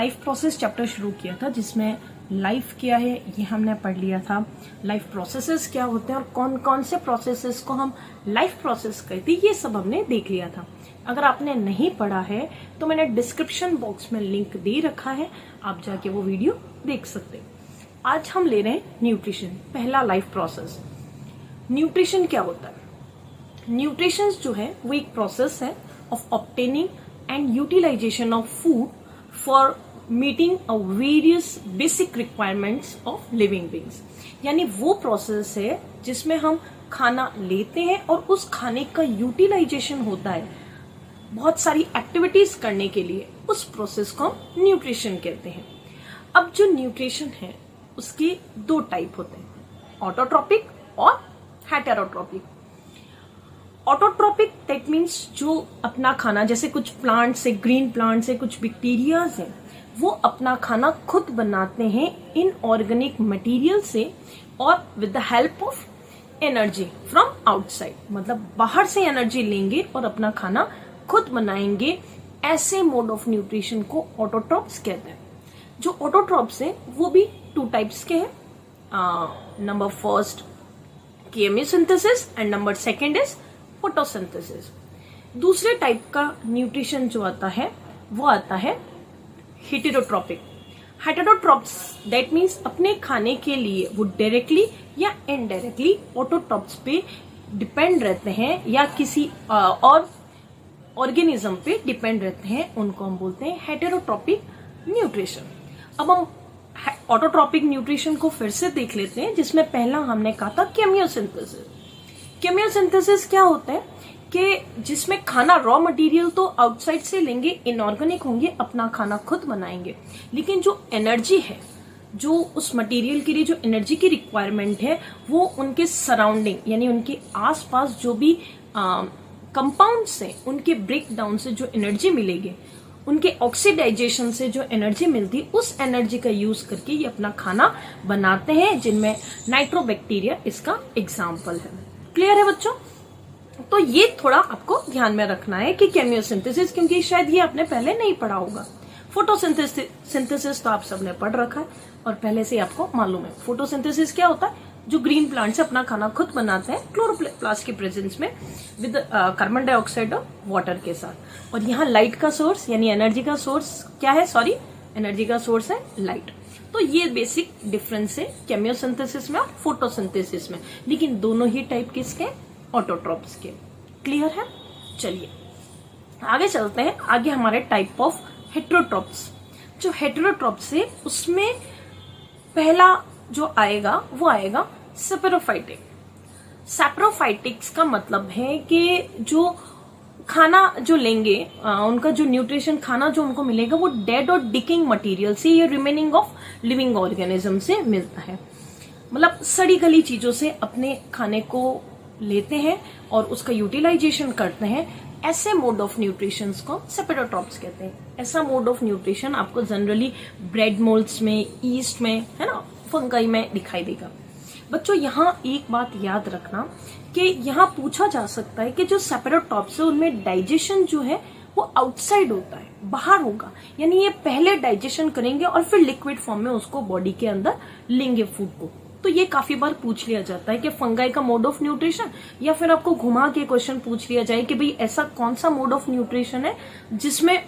Life process chapter शुरू किया था, जिसमें लाइफ क्या है ये हमने पढ़ लिया था, लाइफ प्रोसेसेस क्या होते हैं और कौन कौन से प्रोसेसेस को हम लाइफ प्रोसेस कहते हैं, ये सब हमने देख लिया था। अगर आपने नहीं पढ़ा है तो मैंने डिस्क्रिप्शन बॉक्स में लिंक दे रखा है, आप जाके वो वीडियो देख सकते हैं। आज हम ले रहे हैं न्यूट्रिशन, पहला लाइफ प्रोसेस। न्यूट्रिशन क्या होता है? न्यूट्रिशन जो है वो एक प्रोसेस है of obtaining and utilization of food for meeting a various basic requirements of living beings. यानी वो प्रोसेस है जिसमें हम खाना लेते हैं और उस खाने का यूटिलाइजेशन होता है बहुत सारी एक्टिविटीज करने के लिए। उस प्रोसेस को हम न्यूट्रिशन कहते हैं। अब जो न्यूट्रिशन है उसके दो टाइप होते हैं, ऑटोट्रोपिक और हेटेरोट्रोपिक। ऑटोट्रोपिक दैट मीन्स जो अपना खाना, जैसे कुछ प्लांट्स है, ग्रीन प्लांट्स है, कुछ बैक्टीरियाज हैं, वो अपना खाना खुद बनाते हैं इनऑर्गेनिक मटेरियल से और with the help of energy from outside. मतलब बाहर से एनर्जी लेंगे और अपना खाना खुद बनाएंगे। ऐसे मोड ऑफ न्यूट्रिशन को ऑटोट्रॉप्स कहते हैं। जो ऑटोट्रॉप्स है वो भी टू टाइप्स के हैं। Number first chemosynthesis and number second is photosynthesis. दूसरे टाइप का न्यूट्रिशन जो आता है वो आता है हेटेरोट्रोपिक। हेटेरोट्रोप्स दैट मीन्स अपने खाने के लिए वो डायरेक्टली या इनडायरेक्टली ऑटोट्रोप्स पे डिपेंड रहते हैं या किसी और ऑर्गेनिज्म पे डिपेंड रहते हैं, उनको हम बोलते हैं हेटेरोट्रोपिक न्यूट्रिशन। अब हम ऑटोट्रोपिक न्यूट्रिशन को फिर से देख लेते हैं, जिसमें पहला हमने कहा था केमियोसिंथेसिस। केमियोसिंथेसिस क्या होता है कि जिसमें खाना रॉ मटेरियल तो आउटसाइड से लेंगे, इनऑर्गेनिक होंगे, अपना खाना खुद बनाएंगे, लेकिन जो एनर्जी है, जो उस मटेरियल के लिए जो एनर्जी की रिक्वायरमेंट है, वो उनके सराउंडिंग यानी उनके आसपास जो भी कंपाउंड्स हैं उनके ब्रेक डाउन से जो एनर्जी मिलेगी, उनके ऑक्सीडाइजेशन से जो एनर्जी मिलती, उस एनर्जी का यूज करके ये अपना खाना बनाते हैं, जिनमें नाइट्रोबैक्टीरिया इसका एग्जाम्पल है। क्लियर है बच्चों? तो ये थोड़ा आपको ध्यान में रखना है कि केमियोसिंथेसिस, क्योंकि शायद ये आपने पहले नहीं पढ़ा होगा। फोटोसिंथेसिस तो आप सबने पढ़ रखा है और पहले से आपको मालूम है। फोटोसिंथेसिस क्या होता है? जो ग्रीन प्लांट्स अपना खाना खुद बनाते हैं क्लोरोप्लास्ट के प्रेजेंस में विद कार्बन डाइऑक्साइड और वाटर के साथ। और यहाँ लाइट का सोर्स यानी एनर्जी का सोर्स क्या है? एनर्जी का सोर्स है लाइट। तो ये बेसिक डिफरेंस है केमियोसिंथेसिस में और फोटोसिंथेसिस में, लेकिन दोनों ही टाइप किसके? ऑटोट्रोप्स के। क्लियर है? चलिए आगे चलते हैं। आगे हमारे टाइप ऑफ हेटेरोट्रोप्स। जो हेटेरोट्रोप्स है उसमें पहला जो आएगा वो आएगा सैप्रोफाइटिक। सैप्रोफाइटिक्स का मतलब है कि जो खाना जो लेंगे, उनका जो न्यूट्रिशन खाना जो उनको मिलेगा वो डेड और डिकिंग मटेरियल से या रिमेनिंग ऑफ लिविंग ऑर्गेनिज्म से मिलता है। मतलब सड़ी गली चीजों से अपने खाने को लेते हैं और उसका यूटिलाइजेशन करते हैं। ऐसे मोड ऑफ न्यूट्रिशन को सैप्रोट्रोप्स कहते हैं। ऐसा मोड ऑफ न्यूट्रिशन आपको जनरली ब्रेड मोल्ड्स में, ईस्ट में, है ना, फंगाई में दिखाई देगा। बच्चों यहाँ एक बात याद रखना कि यहाँ पूछा जा सकता है कि जो सैप्रोट्रोप्स है उनमें डाइजेशन जो है वो आउटसाइड होता है, बाहर होगा। यानी ये पहले डाइजेशन करेंगे और फिर लिक्विड फॉर्म में उसको बॉडी के अंदर लेंगे फूड को। तो ये काफी बार पूछ लिया जाता है कि फंगाई का मोड ऑफ न्यूट्रिशन, या फिर आपको घुमा के क्वेश्चन पूछ लिया जाए कि भाई ऐसा कौन सा मोड ऑफ न्यूट्रिशन है जिसमें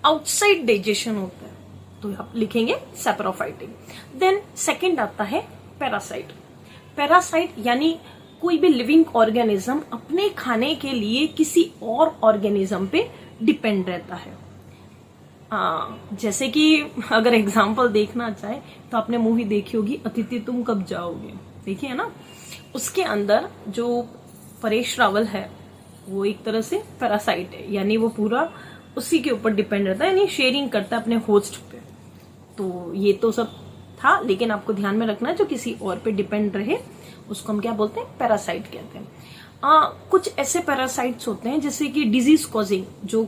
आउटसाइड डाइजेशन होता है, तो आप लिखेंगे सैप्रोफाइटिक। देन सेकंड आता है पैरासाइट। पैरासाइट यानी कोई भी लिविंग ऑर्गेनिज्म अपने खाने के लिए किसी और ऑर्गेनिज्म पे डिपेंड रहता है। जैसे कि अगर एग्जांपल देखना चाहे तो आपने मूवी देखी होगी अतिथि तुम कब जाओगे, देखिए है ना। उसके अंदर जो परेश रावल है वो एक तरह से पैरासाइट है, यानी वो पूरा उसी के ऊपर डिपेंड रहता है, यानी शेयरिंग करता है अपने होस्ट पे। तो ये तो सब था, लेकिन आपको ध्यान में रखना है जो किसी और पे डिपेंड रहे उसको हम क्या बोलते हैं? पैरासाइट कहते हैं। कुछ ऐसे पैरासाइट्स होते हैं जैसे कि डिजीज कॉजिंग, जो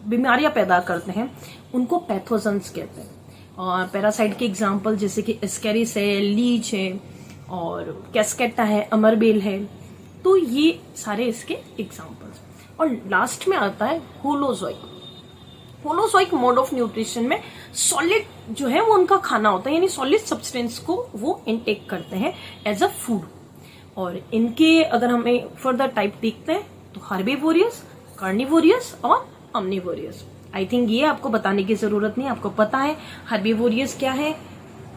बीमारियां पैदा करते हैं, उनको पैथोजेंस कहते हैं। और पैरासाइट के एग्जाम्पल जैसे कि एस्केरिस है, लीच है और कैस्केटा है, अमरबेल है। तो ये सारे इसके एग्जाम्पल्स। और लास्ट में आता है holozoic. Holozoic mode of nutrition में सॉलिड जो है वो उनका खाना होता है, यानी सॉलिड सब्सटेंस को वो इनटेक करते हैं एज अ फूड। और इनके अगर हमें फर्दर टाइप देखते हैं तो हर्बीवोरियस, कार्निवोरियस और omnivorous। आई थिंक ये आपको बताने की जरूरत नहीं, आपको पता है हर्बीवोरियस क्या है।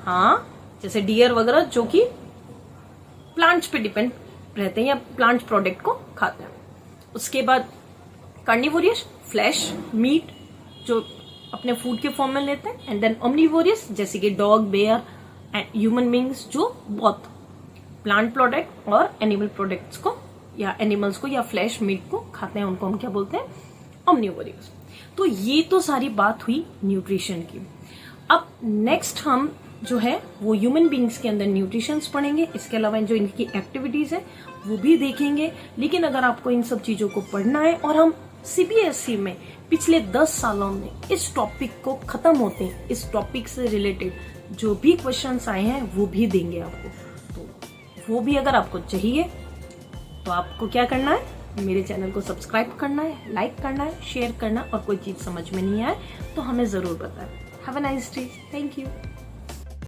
हाँ, जैसे डियर वगैरह जो कि प्लांट्स पे डिपेंड रहते हैं या प्लांट प्रोडक्ट को खाते हैं। उसके बाद कार्निवोरियस, फ्लैश मीट जो अपने फूड के फॉर्म में लेते हैं। एंड देन ओमनिवोरियस जैसे कि dog, bear and human beings जो बहुत प्लांट प्रोडक्ट और एनिमल प्रोडक्ट्स को या एनिमल्स को या फ्लैश मीट को खाते हैं, उनको हम क्या बोलते हैं, ओमनिवोरियस। तो ये तो सारी बात हुई न्यूट्रिशन की। अब नेक्स्ट हम जो है वो ह्यूमन बींग्स के अंदर न्यूट्रिशंस पढ़ेंगे, इसके अलावा जो इनकी एक्टिविटीज है वो भी देखेंगे। लेकिन अगर आपको इन सब चीजों को पढ़ना है और हम सीबीएसई में पिछले 10 सालों में इस टॉपिक को खत्म होते हैं, इस टॉपिक से रिलेटेड जो भी क्वेश्चंस आए हैं वो भी देंगे आपको। तो वो भी अगर आपको चाहिए तो आपको क्या करना है, मेरे चैनल को सब्सक्राइब करना है, लाइक करना है, शेयर करना, और कोई चीज समझ में नहीं आए तो हमें जरूर बताएं। Have a nice day, thank you.